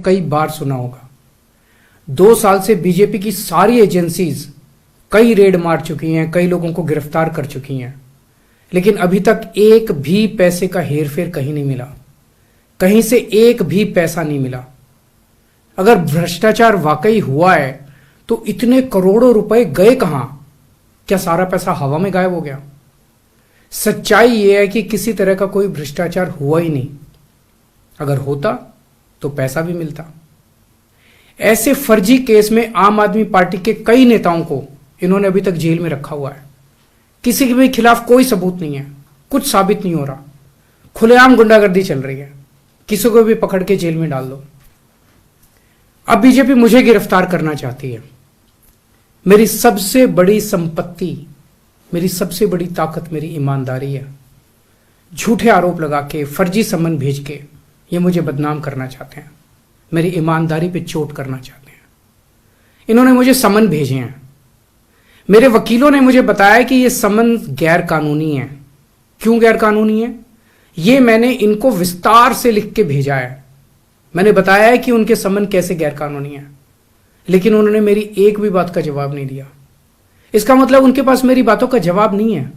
कई बार सुना होगा। 2 साल से बीजेपी की सारी एजेंसीज कई रेड मार चुकी हैं, कई लोगों को गिरफ्तार कर चुकी हैं, लेकिन अभी तक एक भी पैसे का हेरफेर कहीं नहीं मिला, कहीं से एक भी पैसा नहीं मिला। अगर भ्रष्टाचार वाकई हुआ है तो इतने करोड़ों रुपए गए कहां? क्या सारा पैसा हवा में गायब हो गया? सच्चाई यह है कि किसी तरह का कोई भ्रष्टाचार हुआ ही नहीं। अगर होता तो पैसा भी मिलता। ऐसे फर्जी केस में आम आदमी पार्टी के कई नेताओं को इन्होंने अभी तक जेल में रखा हुआ है। किसी के भी खिलाफ कोई सबूत नहीं है, कुछ साबित नहीं हो रहा, खुलेआम गुंडागर्दी चल रही है, किसी को भी पकड़ के जेल में डाल दो। अब बीजेपी मुझे गिरफ्तार करना चाहती है। मेरी सबसे बड़ी संपत्ति, मेरी सबसे बड़ी ताकत मेरी ईमानदारी है। झूठे आरोप लगा के, फर्जी समन भेज के ये मुझे बदनाम करना चाहते हैं, मेरी ईमानदारी पे चोट करना चाहते हैं। इन्होंने मुझे समन भेजे हैं। मेरे वकीलों ने मुझे बताया कि ये समन गैर कानूनी है। क्यों गैर कानूनी है? ये मैंने इनको विस्तार से लिख के भेजा है। मैंने बताया है कि उनके समन कैसे गैर कानूनी है, लेकिन उन्होंने मेरी एक भी बात का जवाब नहीं दिया। इसका मतलब उनके पास मेरी बातों का जवाब नहीं है।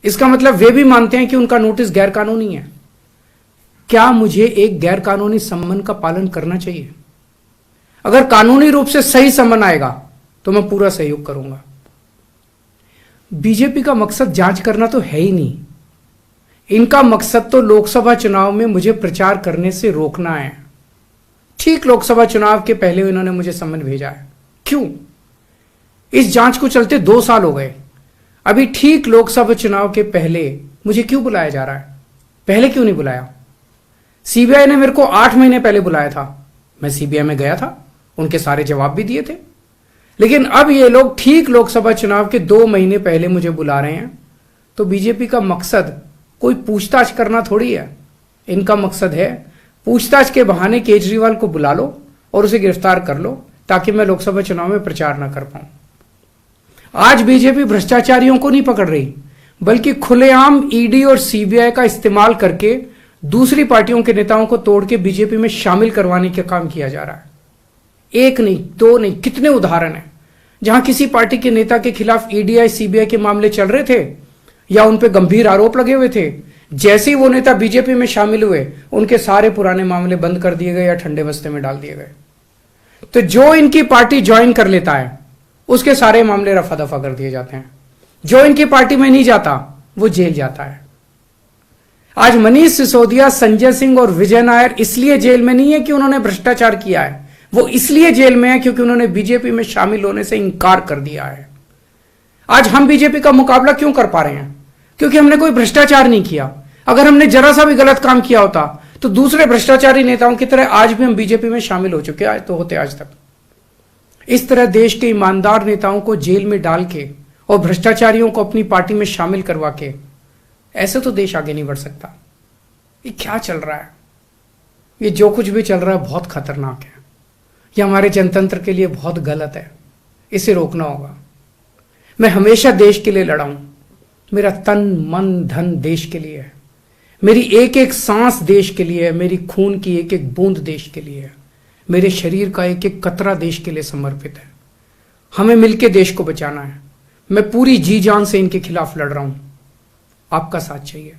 इसका मतलब वे भी मानते हैं कि उनका नोटिस गैर कानूनी है। क्या मुझे एक गैर कानूनी सम्मन का पालन करना चाहिए? अगर कानूनी रूप से सही सम्मन आएगा तो मैं पूरा सहयोग करूंगा। बीजेपी का मकसद जांच करना तो है ही नहीं। इनका मकसद तो लोकसभा चुनाव में मुझे प्रचार करने से रोकना है। ठीक लोकसभा चुनाव के पहले इन्होंने मुझे सम्मन भेजा है। क्यों? इस जांच को चलते 2 साल हो गए। अभी ठीक लोकसभा चुनाव के पहले मुझे क्यों बुलाया जा रहा है? पहले क्यों नहीं बुलाया? सीबीआई ने मेरे को 8 महीने पहले बुलाया था। मैं सीबीआई में गया था, उनके सारे जवाब भी दिए थे। लेकिन अब ये लोग ठीक लोकसभा चुनाव के 2 महीने पहले मुझे बुला रहे हैं। तो बीजेपी का मकसद कोई पूछताछ करना थोड़ी है। इनका मकसद है पूछताछ के बहाने केजरीवाल को बुला लो और उसे गिरफ्तार कर लो, ताकि मैं लोकसभा चुनाव में प्रचार ना कर पाऊं। आज बीजेपी भ्रष्टाचारियों को नहीं पकड़ रही, बल्कि खुलेआम ईडी और सीबीआई का इस्तेमाल करके दूसरी पार्टियों के नेताओं को तोड़ के बीजेपी में शामिल करवाने का काम किया जा रहा है। एक नहीं, 2 नहीं, कितने उदाहरण हैं जहां किसी पार्टी के नेता के खिलाफ ईडीआई सीबीआई के मामले चल रहे थे या उन पे गंभीर आरोप लगे हुए थे। जैसे ही वो नेता बीजेपी में शामिल हुए, उनके सारे पुराने मामले बंद कर दिए गए या ठंडे बस्ते में डाल दिए गए। तो जो इनकी पार्टी ज्वाइन कर लेता है उसके सारे मामले रफा दफा कर दिए जाते हैं। जो इनकी पार्टी में नहीं जाता वो जेल जाता है। आज मनीष सिसोदिया, संजय सिंह और विजय नायर इसलिए जेल में नहीं है कि उन्होंने भ्रष्टाचार किया है, वो इसलिए जेल में है क्योंकि उन्होंने बीजेपी में शामिल होने से इंकार कर दिया है। आज हम बीजेपी का मुकाबला क्यों कर पा रहे हैं? क्योंकि हमने कोई भ्रष्टाचार नहीं किया। अगर हमने जरा सा भी गलत काम किया होता तो दूसरे भ्रष्टाचारी नेताओं की तरह आज भी हम बीजेपी में शामिल हो चुके होते आज तक। इस तरह देश के ईमानदार नेताओं को जेल में डाल के और भ्रष्टाचारियों को अपनी पार्टी में शामिल करवा के ऐसे तो देश आगे नहीं बढ़ सकता। ये क्या चल रहा है? ये जो कुछ भी चल रहा है बहुत खतरनाक है। ये हमारे जनतंत्र के लिए बहुत गलत है। इसे रोकना होगा। मैं हमेशा देश के लिए लड़ा हूं। मेरा तन मन धन देश के लिए है। मेरी एक एक सांस देश के लिए है। मेरी खून की एक एक बूंद देश के लिए है। मेरे शरीर का एक एक कतरा देश के लिए समर्पित है। हमें मिलकर देश को बचाना है। मैं पूरी जी जान से इनके खिलाफ लड़ रहा हूं। आपका साथ चाहिए।